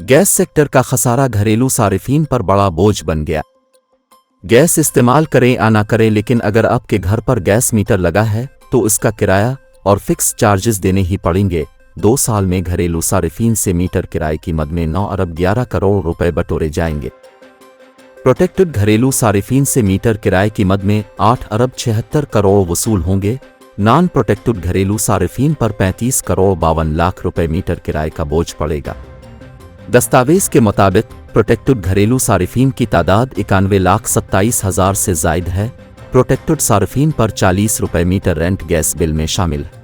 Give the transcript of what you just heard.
Gas sector का खसारा घरेलू सारिफीन पर बड़ा बोझ बन गया। गैस इस्तेमाल करें या ना करें, लेकिन अगर आपके घर पर गैस मीटर लगा है तो इसका किराया और फिक्स चार्जेस देने ही पड़ेंगे। 2 साल में घरेलू सारिफीन से मीटर किराए की मद में 9 अरब 11 करोड़ रुपए बटोरे जाएंगे। प्रोटेक्टेड घरेलू सारिफीन से मीटर किराए की मद में 8 अरब 76 करोड़ वसूल होंगे। नॉन प्रोटेक्टेड घरेलू सारिफीन पर 35 करोड़ 52 लाख रुपए मीटर किराए का बोझ पड़ेगा। दस्तावेज के मुताबिक प्रोटेक्टेड घरेलू सारिफीन की तादाद 91,27,000 से जायद है। प्रोटेक्टेड सारिफीन पर 40 रुपए मीटर रेंट गैस बिल में शामिल है।